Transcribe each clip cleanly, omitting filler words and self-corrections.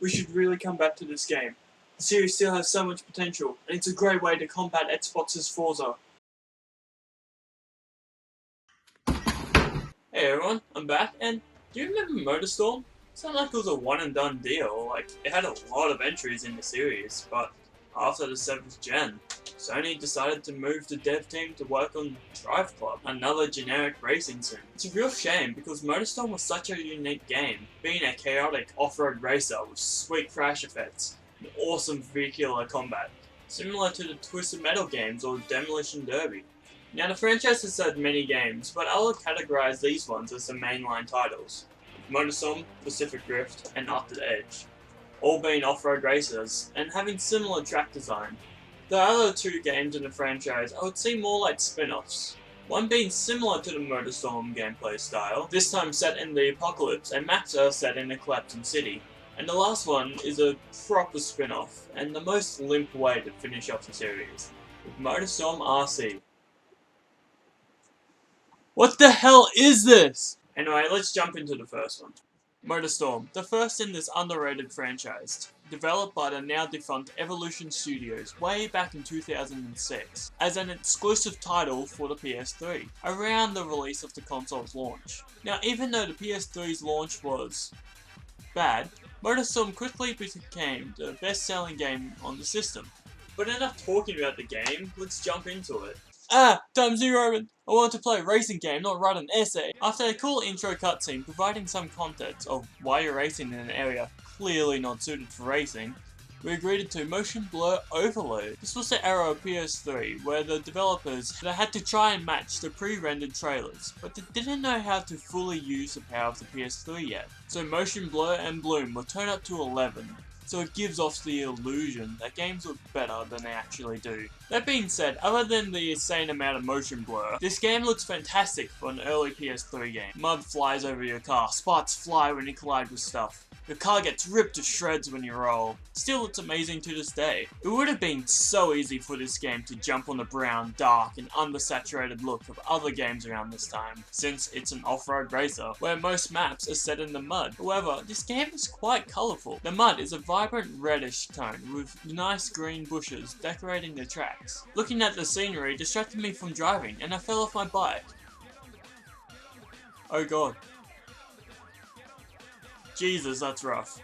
we should really come back to this game. The series still has so much potential, and it's a great way to combat Xbox's Forza. Hey everyone, I'm back, and do you remember Motorstorm? It sounded like it was a one and done deal, like it had a lot of entries in the series, but after the 7th gen, Sony decided to move the dev team to work on DriveClub, another generic racing sim. It's a real shame because Motorstorm was such a unique game, being a chaotic off-road racer with sweet crash effects and awesome vehicular combat, similar to the Twisted Metal games or Demolition Derby. Now the franchise has had many games, but I will categorize these ones as the mainline titles. Motorstorm, Pacific Drift, and After the Edge, all being off-road racers, and having similar track design. The other two games in the franchise I would see more like spin-offs, one being similar to the Motorstorm gameplay style, this time set in the apocalypse and maps are set in a collapsing city, and the last one is a proper spin-off, and the most limp way to finish off the series, with Motorstorm RC. What the hell is this? Anyway, let's jump into the first one. Motorstorm, the first in this underrated franchise, developed by the now defunct Evolution Studios way back in 2006, as an exclusive title for the PS3, around the release of the console's launch. Now, even though the PS3's launch was bad, Motorstorm quickly became the best-selling game on the system. But enough talking about the game, let's jump into it. Time zero! I wanted to play a racing game, not write an essay. After a cool intro cutscene providing some context of why you're racing in an area clearly not suited for racing, we agreed to motion blur overload. This was the era of PS3, where the developers had to try and match the pre-rendered trailers, but they didn't know how to fully use the power of the PS3 yet. So motion blur and bloom were turned up to 11. So it gives off the illusion that games look better than they actually do. That being said, other than the insane amount of motion blur, this game looks fantastic for an early PS3 game. Mud flies over your car, sparks fly when you collide with stuff. Your car gets ripped to shreds when you roll. Still, it's amazing to this day. It would have been so easy for this game to jump on the brown, dark, and undersaturated look of other games around this time, since it's an off-road racer, where most maps are set in the mud. However, this game is quite colourful. The mud is a vibrant reddish tone, with nice green bushes decorating the tracks. Looking at the scenery distracted me from driving, and I fell off my bike. Oh god. Jesus, that's rough.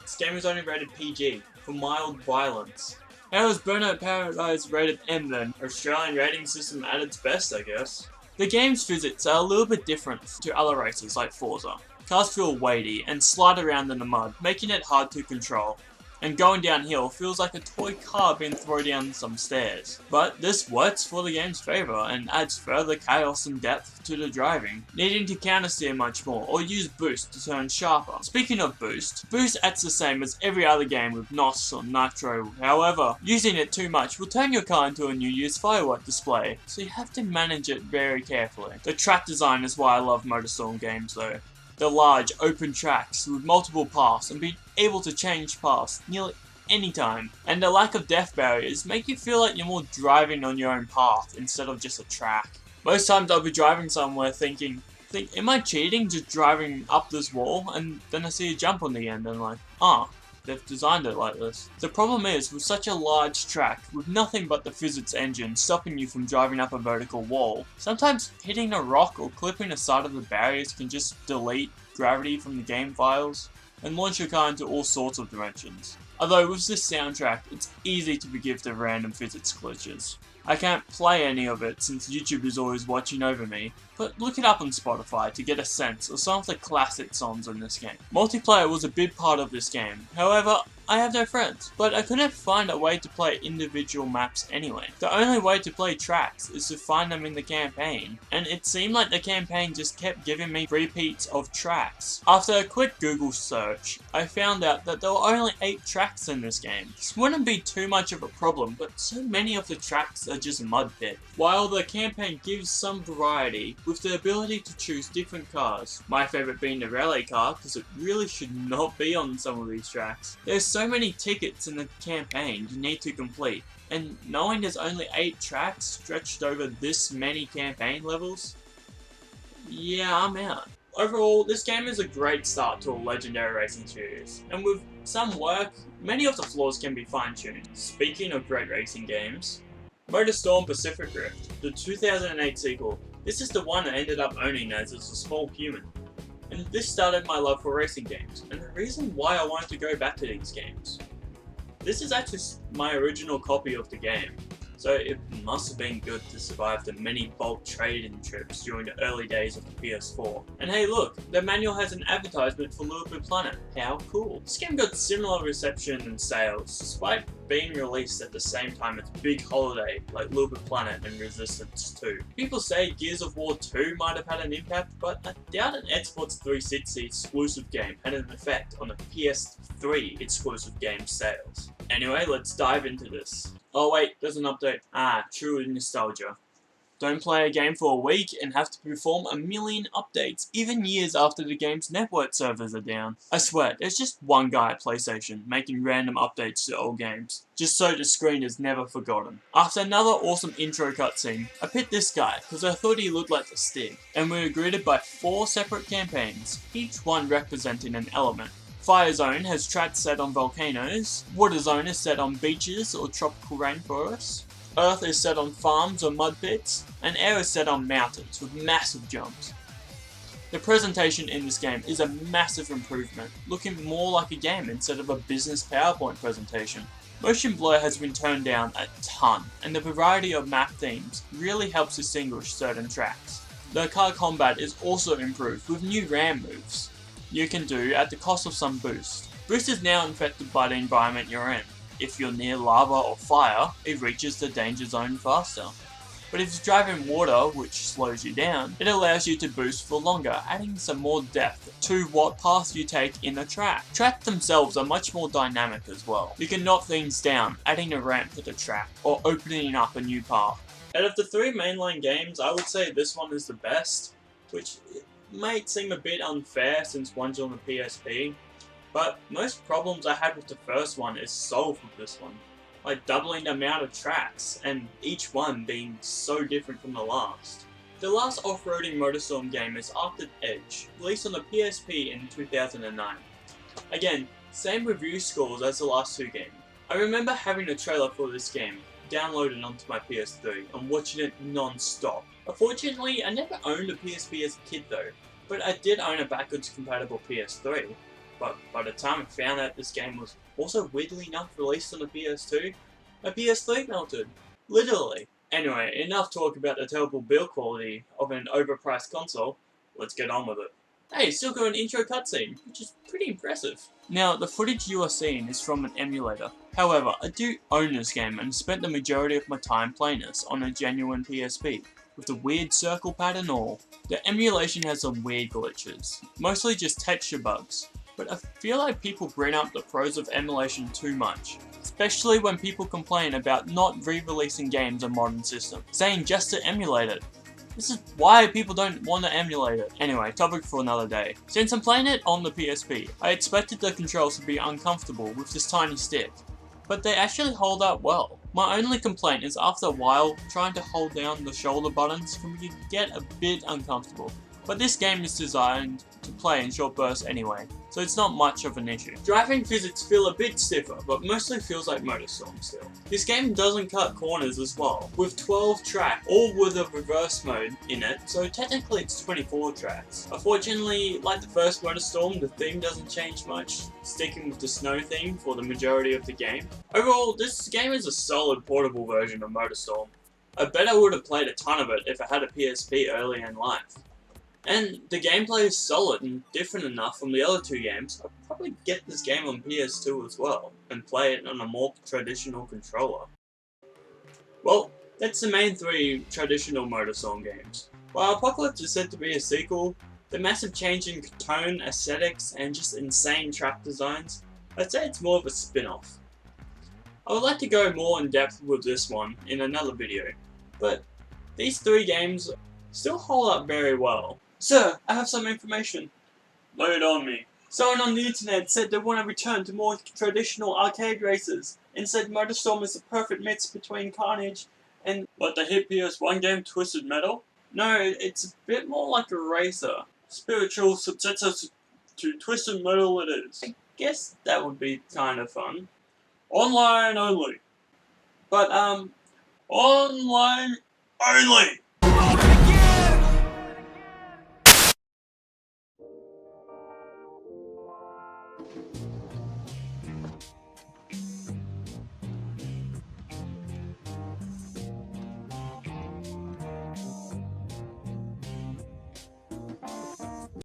This game is only rated PG, for mild violence. How is Burnout Paradise rated M then? Australian rating system at its best, I guess. The game's physics are a little bit different to other races like Forza. Cars feel weighty and slide around in the mud, making it hard to control. And going downhill feels like a toy car being thrown down some stairs. But this works for the game's favour and adds further chaos and depth to the driving, needing to countersteer much more or use boost to turn sharper. Speaking of boost acts the same as every other game with NOS or Nitro. However, using it too much will turn your car into a New Year's firework display, so you have to manage it very carefully. The track design is why I love Motorstorm games though. The large, open tracks with multiple paths and being able to change paths nearly any time. And the lack of death barriers make you feel like you're more driving on your own path instead of just a track. Most times I'll be driving somewhere thinking, am I cheating just driving up this wall? And then I see a jump on the end and like, they've designed it like this. The problem is, with such a large track, with nothing but the physics engine stopping you from driving up a vertical wall, sometimes hitting a rock or clipping the side of the barriers can just delete gravity from the game files, and launch your car into all sorts of directions. Although with this soundtrack, it's easy to forgive the random physics glitches. I can't play any of it since YouTube is always watching over me, but look it up on Spotify to get a sense of some of the classic songs in this game. Multiplayer was a big part of this game, however, I have no friends, but I couldn't find a way to play individual maps anyway. The only way to play tracks is to find them in the campaign, and it seemed like the campaign just kept giving me repeats of tracks. After a quick Google search, I found out that there were only 8 tracks in this game. This wouldn't be too much of a problem, but so many of the tracks are just mud pit. While the campaign gives some variety, with the ability to choose different cars, my favourite being the rally car because it really should not be on some of these tracks. There's so many tickets in the campaign you need to complete, and knowing there's only 8 tracks stretched over this many campaign levels, yeah, I'm out. Overall, this game is a great start to a legendary racing series, and with some work, many of the flaws can be fine-tuned. Speaking of great racing games, Motorstorm Pacific Rift, the 2008 sequel. This is the one I ended up owning as a small human. And this started my love for racing games, and the reason why I wanted to go back to these games. This is actually my original copy of the game, so it must have been good to survive the many bulk trade-in trips during the early days of the PS4. And hey look, the manual has an advertisement for Little Big Planet. How cool. This game got similar reception and sales, despite being released at the same time as big holiday like Little Big Planet and Resistance 2. People say Gears of War 2 might have had an impact, but I doubt an Xbox 360 exclusive game had an effect on the PS3 exclusive game sales. Anyway, let's dive into this. Oh wait, there's an update. True nostalgia. Don't play a game for a week and have to perform a million updates, even years after the game's network servers are down. I swear, there's just one guy at PlayStation making random updates to old games, just so the screen is never forgotten. After another awesome intro cutscene, I picked this guy because I thought he looked like the Stig, and we were greeted by 4 separate campaigns, each one representing an element. Fire Zone has tracks set on volcanoes, Water Zone is set on beaches or tropical rainforests, Earth is set on farms or mud pits, and Air is set on mountains with massive jumps. The presentation in this game is a massive improvement, looking more like a game instead of a business PowerPoint presentation. Motion blur has been toned down a ton, and the variety of map themes really helps distinguish certain tracks. The car combat is also improved with new ram moves you can do at the cost of some boost. Boost is now infected by the environment you're in. If you're near lava or fire, it reaches the danger zone faster. But if you drive in water, which slows you down, it allows you to boost for longer, adding some more depth to what path you take in the track. Tracks themselves are much more dynamic as well. You can knock things down, adding a ramp to the track, or opening up a new path. Out of the 3 mainline games, I would say this one is the best, which might seem a bit unfair since one's on the PSP, but most problems I had with the first one is solved with this one, like doubling the amount of tracks, and each one being so different from the last. The last off-roading Motorstorm game is Arctic Edge, released on the PSP in 2009. Again, same review scores as the last 2 games. I remember having a trailer for this game downloaded onto my PS3 and watching it non-stop. Unfortunately, I never owned a PSP as a kid though, but I did own a backwards compatible PS3. But by the time I found out this game was also weirdly enough released on the PS2, my PS3 melted. Literally. Anyway, enough talk about the terrible build quality of an overpriced console, let's get on with it. Hey, still got an intro cutscene, which is pretty impressive. Now, the footage you are seeing is from an emulator. However, I do own this game and spent the majority of my time playing this on a genuine PSP, with the weird circle pad and all. The emulation has some weird glitches, mostly just texture bugs, but I feel like people bring up the pros of emulation too much, especially when people complain about not re-releasing games on modern systems, saying just to emulate it. This is why people don't want to emulate it. Anyway, topic for another day. Since I'm playing it on the PSP, I expected the controls to be uncomfortable with this tiny stick, but they actually hold up well. My only complaint is after a while, trying to hold down the shoulder buttons can get a bit uncomfortable, but this game is designed to play in short bursts anyway, so it's not much of an issue. Driving physics feel a bit stiffer, but mostly feels like Motorstorm still. This game doesn't cut corners as well, with 12 tracks, all with a reverse mode in it, so technically it's 24 tracks. Unfortunately, like the first Motorstorm, the theme doesn't change much, sticking with the snow theme for the majority of the game. Overall, this game is a solid portable version of Motorstorm. I bet I would have played a ton of it if I had a PSP early in life. And the gameplay is solid and different enough from the other 2 games, I'll probably get this game on PS2 as well, and play it on a more traditional controller. Well, that's the main 3 traditional Motorstorm games. While Apocalypse is said to be a sequel, the massive change in tone, aesthetics, and just insane track designs, I'd say it's more of a spin-off. I would like to go more in depth with this one in another video, but these 3 games still hold up very well. Sir, I have some information. Lay it on me. Someone on the internet said they want to return to more traditional arcade races, and said Motorstorm is the perfect mix between Carnage and... What, the hit PS1 game Twisted Metal? No, it's a bit more like a racer. spiritual successor to Twisted Metal it is. I guess that would be kind of fun. Online only. But, online only!